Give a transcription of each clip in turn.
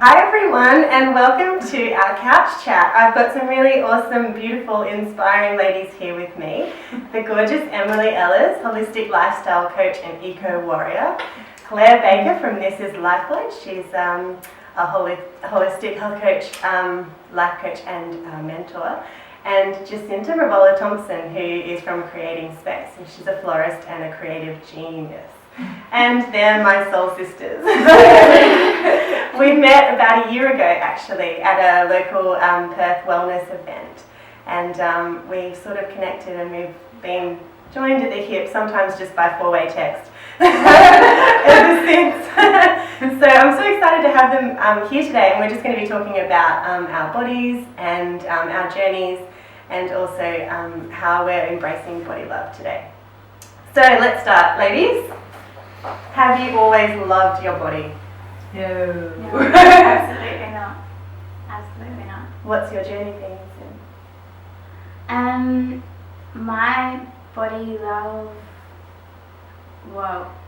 Hi everyone, and welcome to our couch chat. I've got some really awesome, beautiful, inspiring ladies here with me. The gorgeous Emily Ehlers, holistic lifestyle coach and eco-warrior. Claire Baker from This Is Life Coach. She's a holistic health coach, life coach and mentor. And Jacinta Rebola-Thompson, who is from Creating Space, and she's a florist and a creative genius. And they're my soul sisters. We met about a year ago, actually, at a local Perth wellness event, and we sort of connected, and we've been joined at the hip, sometimes just by four-way text, ever since. So I'm so excited to have them here today, and we're just going to be talking about our bodies and our journeys, and also how we're embracing body love today. So let's start, ladies. Have you always loved your body? No, absolutely not. Absolutely not. What's your journey been? My body love,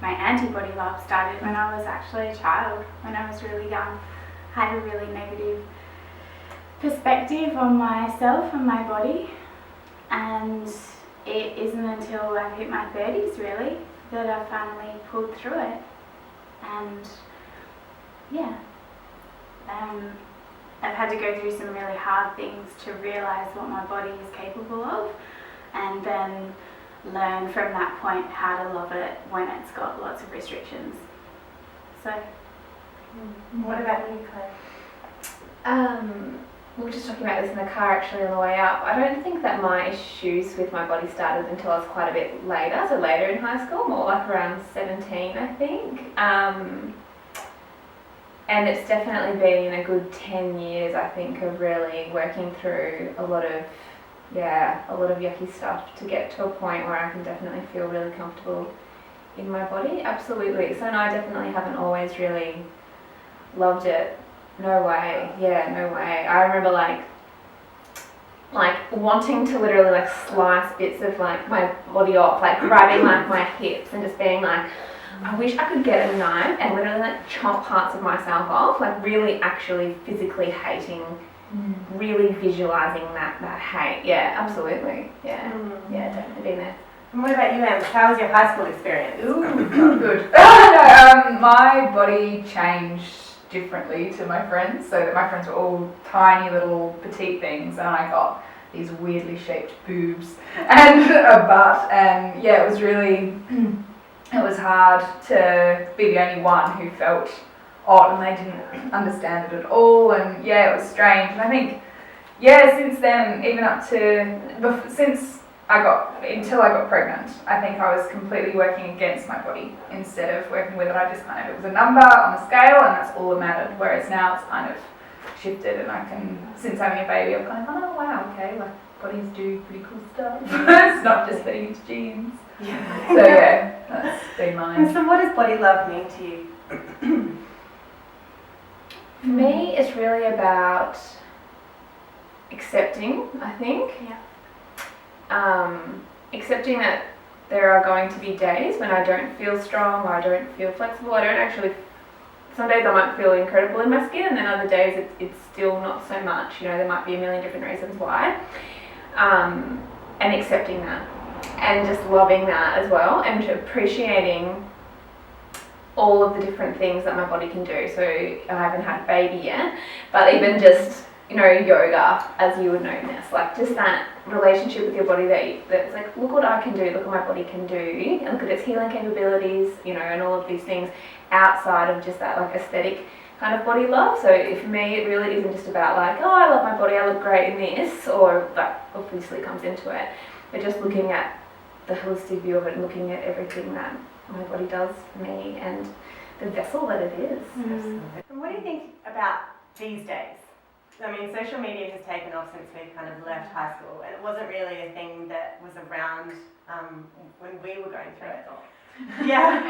my anti-body love started when I was actually a child, when I was really young. I had a really negative perspective on myself and my body, and it isn't until I hit my 30s really that I finally pulled through it. And I've had to go through some really hard things to realise what my body is capable of, and then learn from that point how to love it when it's got lots of restrictions. So, what about you, Claire? We were just talking about this in the car actually on the way up. I don't think that my issues with my body started until I was quite a bit later, so later in high school, more like around 17 I think. And it's definitely been a good 10 years I think of really working through a lot of yucky stuff to get to a point where I can definitely feel really comfortable in my body. Absolutely. So no, I definitely haven't always really loved it. No way. Yeah, no way. I remember like wanting to literally like slice bits of like my body off, like grabbing like my hips and just being like, I wish I could get a knife and literally like chop parts of myself off, like really actually physically hating, really visualizing that hate. Yeah, absolutely. Yeah. Yeah, definitely been there. And what about you, Em? How was your high school experience? Ooh, not good. No, my body changed differently to my friends, so that my friends were all tiny little petite things, and I got these weirdly shaped boobs and a butt, and yeah, it was really, it was hard to be the only one who felt odd, and they didn't understand it at all, and yeah, it was strange. And I think, yeah, since then, even up to, until I got pregnant, I think I was completely working against my body instead of working with it. I just it was a number on a scale, and that's all that mattered. Whereas now it's kind of shifted, and I can, since having a baby, I'm kind of, oh wow, okay, like bodies do pretty cool stuff. It's not just fitting into jeans. Yeah. So yeah, that's been mine. And so what does body love mean to you? For me, it's really about accepting, I think. yeah. Accepting that there are going to be days when I don't feel strong, or I don't feel flexible, some days I might feel incredible in my skin, and then other days it's still not so much, there might be a million different reasons why, and accepting that, and just loving that as well, and appreciating all of the different things that my body can do. So I haven't had a baby yet, but even just yoga, as you would know, Ness, like just that relationship with your body that's like, look what I can do, look what my body can do, and look at its healing capabilities, and all of these things outside of just that like aesthetic kind of body love. So for me, it really isn't just about like, oh, I love my body, I look great in this, or that obviously comes into it, but just looking at the holistic view of it and looking at everything that my body does for me and the vessel that it is. And what do you think about these days? I mean, social media has taken off since we've kind of left high school, and it wasn't really a thing that was around when we were going through it. Yeah.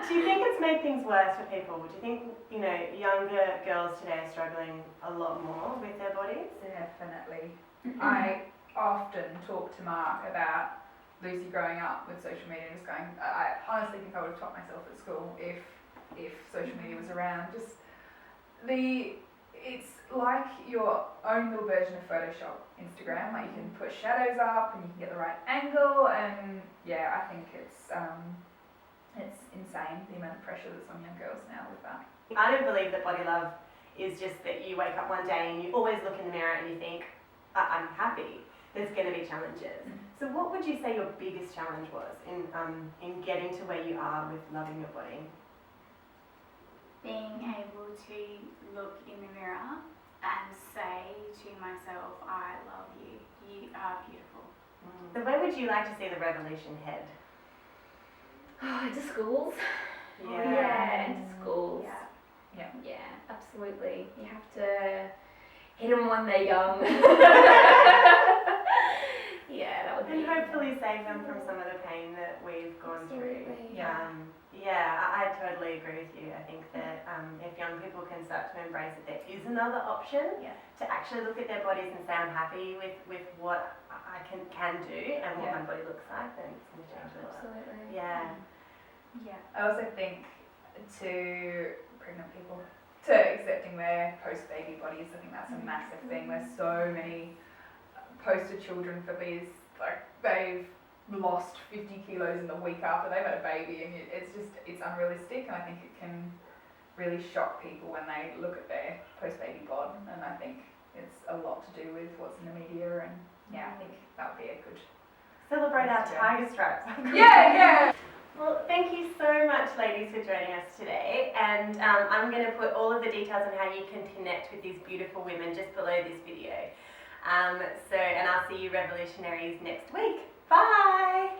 Do you think it's made things worse for people? Do you think, younger girls today are struggling a lot more with their bodies? Definitely. I often talk to Mark about Lucy growing up with social media and just going, I honestly think I would have taught myself at school if social media was around. Just the it's like your own little version of Photoshop Instagram. Like you can put shadows up and you can get the right angle, and yeah, I think it's insane the amount of pressure that's on young girls now with that. I don't believe that body love is just that you wake up one day and you always look in the mirror and you think, I'm happy. There's going to be challenges. So what would you say your biggest challenge was in getting to where you are with loving your body? Being able to look in the mirror and say to myself, I love you. You are beautiful. So where would you like to see the revolution head? Into schools. Into schools. Yeah, absolutely. You have to hit them when they're young. Yeah, that would be. And hopefully save them from some of the pain that we've gone through. Yeah. I totally agree with you. I think that if young people can start to embrace that there is another option to actually look at their bodies and say I'm happy with what I can do and what my body looks like, then it's going to change a lot. Absolutely. Yeah. I also think to pregnant people, to accepting their post-baby bodies, I think that's a massive thing. There's so many poster children for these, like they've lost 50 kilos in the week after they've had a baby, and it's unrealistic, and I think it can really shock people when they look at their post-baby bod, and I think it's a lot to do with what's in the media, and I think that would be a good... Celebrate our tiger stripes. Yeah. Well, thank you so much, ladies, for joining us today. And I'm going to put all of the details on how you can connect with these beautiful women just below this video. And I'll see you revolutionaries next week. Bye!